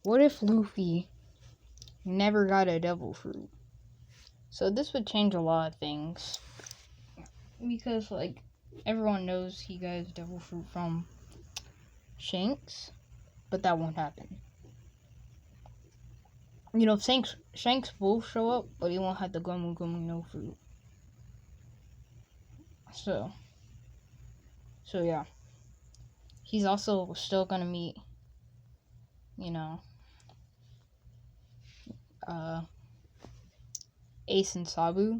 what if Luffy never got a devil fruit? So this would change a lot of things. Because, like, everyone knows he got his devil fruit from Shanks, but that won't happen. You know, Shanks will show up, but he won't have the Gomu Gomu no fruit. So yeah. He's also still gonna meet, you know, Ace and Sabu.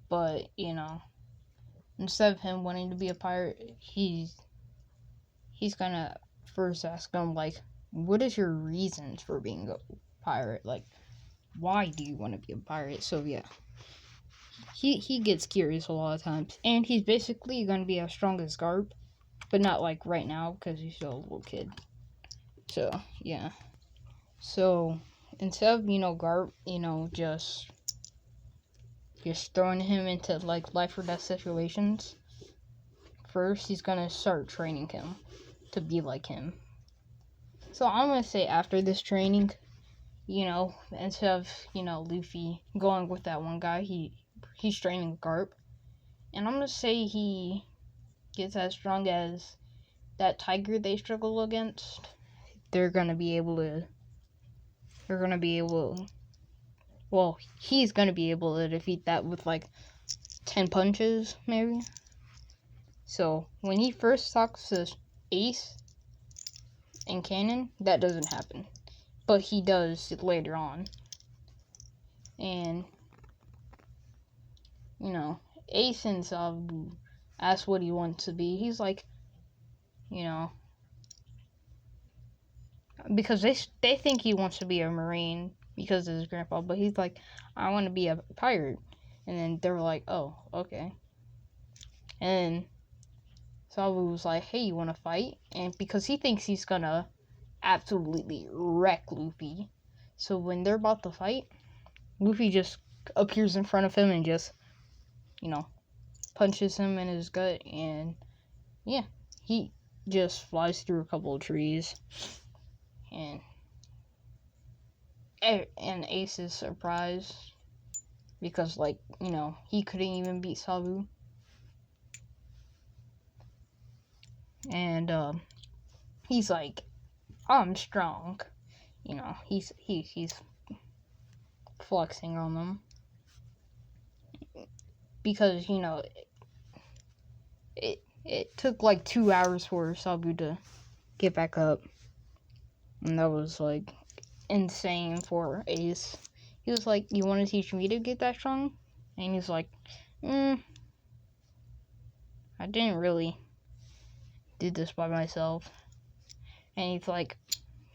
But, you know, instead of him wanting to be a pirate, he's gonna first ask him, like, what is your reasons for being a pirate? Like, why do you want to be a pirate? So, yeah. He gets curious a lot of times. And he's basically gonna be as strong as Garp. But not, like, right now, because he's still a little kid. So, yeah. So, instead of, you know, Garp, you know, just throwing him into, like, life or death situations, first he's gonna start training him to be like him. So I'm gonna say after this training, you know, instead of, you know, Luffy going with that one guy, he's training Garp. And I'm gonna say he gets as strong as that tiger they struggle against. He's gonna be able to defeat that with like 10 punches, maybe. So when he first talks to Ace in canon, that doesn't happen. But he does later on. And, you know, Ace and Sabu ask what he wants to be. He's like, you know, because they think he wants to be a Marine because of his grandpa, but he's like, I want to be a pirate. And then they were like, oh, okay. And Sabu was like, hey, you want to fight? And because he thinks he's gonna absolutely wreck Luffy. So when they're about to fight, Luffy just appears in front of him and just, you know, punches him in his gut. And yeah, he just flies through a couple of trees. And Ace is surprised because, like, you know, he couldn't even beat Sabu. And he's like, I'm strong. You know, he's flexing on them. Because, you know, it took like 2 hours for Sabu to get back up. And that was like insane for Ace. He was like, you want to teach me to get that strong? And he's like, I didn't really do this by myself. And he's like,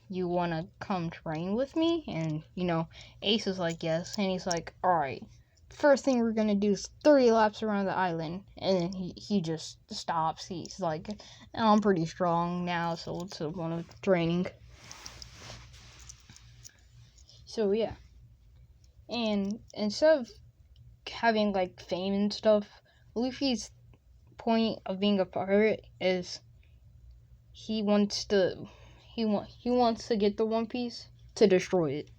you want to come train with me? And, you know, Ace is like, yes. And he's like, alright, first thing we're going to do is 3 laps around the island. And then he just stops. He's like, I'm pretty strong now, so what's the point of training? So, yeah. And instead of having, like, fame and stuff, Luffy's point of being a pirate is he wants to get the One Piece to destroy it.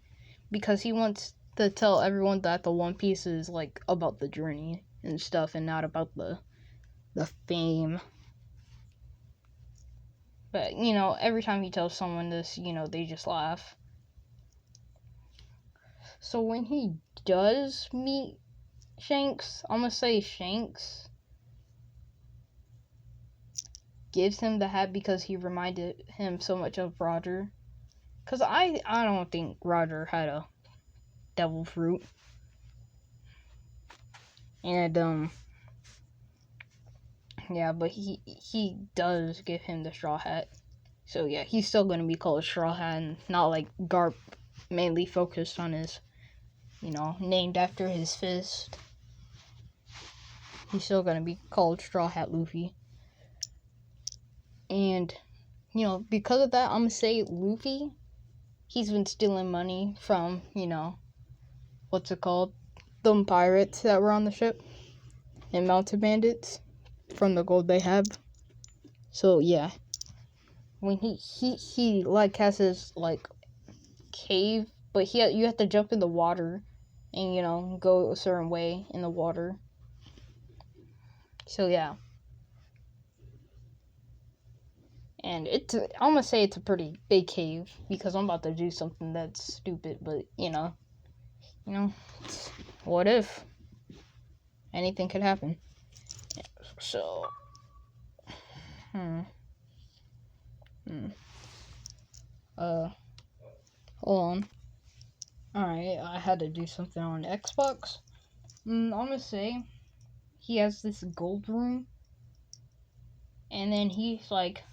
Because he wants to tell everyone that the One Piece is, like, about the journey and stuff and not about the fame. But, you know, every time he tells someone this, you know, they just laugh. So when he does meet Shanks, I'm gonna say Shanks gives him the hat because he reminded him so much of Roger. Because I don't think Roger had a devil fruit. And, yeah, but he does give him the straw hat. So, yeah, he's still going to be called Straw Hat and not like Garp, mainly focused on his, you know, named after his fist. He's still going to be called Straw Hat Luffy. And, you know, because of that, I'm going to say Luffy, he's been stealing money from, you know, what's it called? Them pirates that were on the ship. And mounted bandits from the gold they have. So, yeah. when he like has his like cave, but you have to jump in the water and go a certain way in the water. So yeah. And I'm gonna say it's a pretty big cave because I'm about to do something that's stupid, but what if anything could happen? So, hmm, hmm. Hold on. Alright, I had to do something on Xbox. I'm gonna say he has this gold room, and then he's like,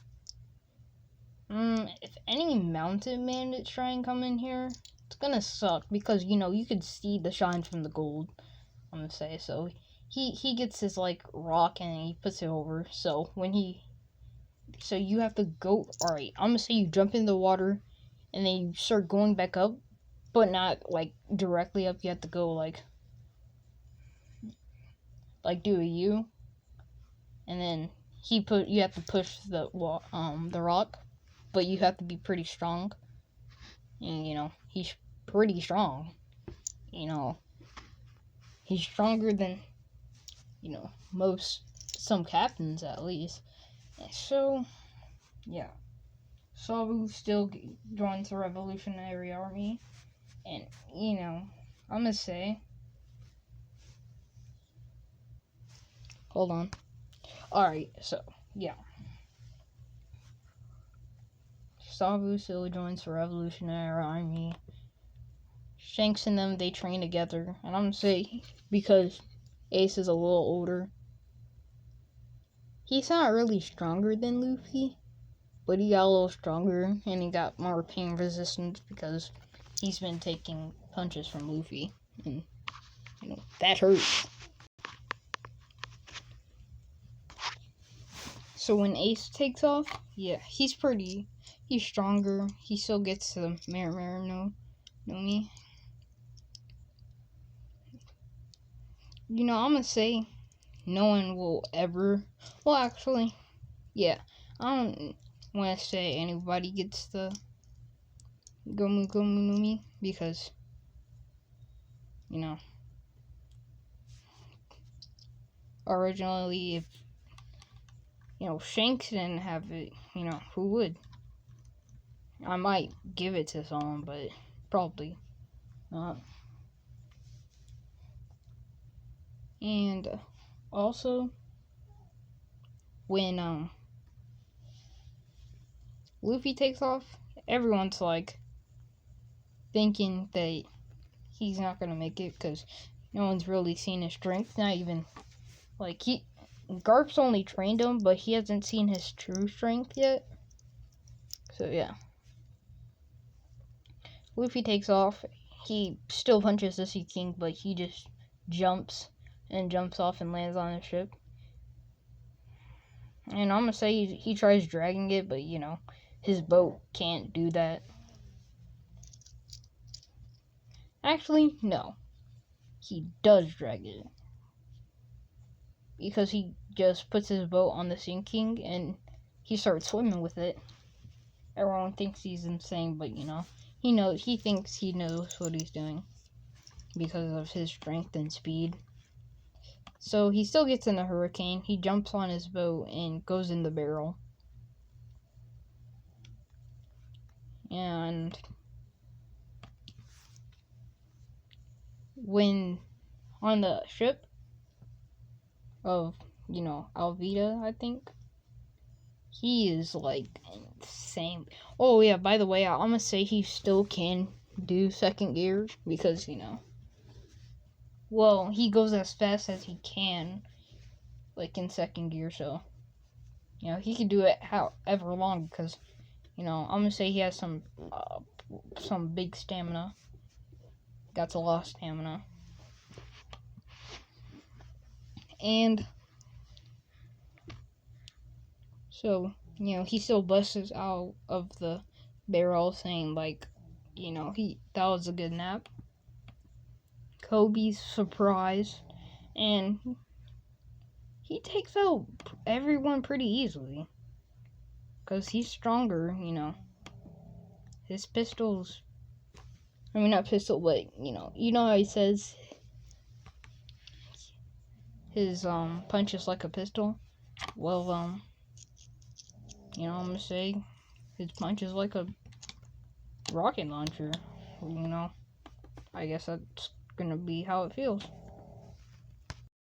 if any mountain bandits try and come in here, it's gonna suck because you could see the shine from the gold. I'm gonna say so. He gets his like rock and he puts it over. So you have to go. All right, I'm gonna say you jump in the water, and then you start going back up, but not like directly up. You have to go like do a U, and then you have to push the rock, but you have to be pretty strong. And he's pretty strong. You know he's stronger than some captains at least. So yeah, Sabu still joins the Revolutionary Army, and I'm gonna say, hold on. All right, so yeah, Sabu still joins the Revolutionary Army. Shanks and them, they train together, and I'm gonna say because Ace is a little older, he's not really stronger than Luffy, but he got a little stronger and he got more pain resistance because he's been taking punches from Luffy, and that hurts. So when Ace takes off, yeah, he's stronger. He still gets the no me. I'm gonna say no one will ever. Well, actually, yeah, I don't want to say anybody gets the Gomu Gomu no Mi because originally if Shanks didn't have it, who would? I might give it to someone, but probably not. And also, when Luffy takes off, everyone's like thinking that he's not gonna make it because no one's really seen his strength. Not even like Garp's only trained him, but he hasn't seen his true strength yet. So yeah, Luffy takes off. He still punches the Sea King, but he just jumps off and lands on his ship. And I'm gonna say he tries dragging it, but his boat can't do that. Actually, no. He does drag it. Because he just puts his boat on the sinking and he starts swimming with it. Everyone thinks he's insane, but he thinks he knows what he's doing because of his strength and speed. So he still gets in a hurricane. He jumps on his boat and goes in the barrel. And when on the ship of, Alvita, I think, he is like insane. Oh yeah, by the way, I'm gonna say he still can do second gear because well, he goes as fast as he can, like in second gear. So he can do it however long because I'm gonna say he has some big stamina. Got a lot of stamina, and so he still busts out of the barrel, saying like, that was a good nap. Kobe's surprised, and he takes out everyone pretty easily. Because he's stronger, you know. His pistols... I mean, not pistol, but, you know how he says his, punch is like a pistol? Well, you know, I'm gonna say his punch is like a rocket launcher, you know. I guess that's gonna be how it feels.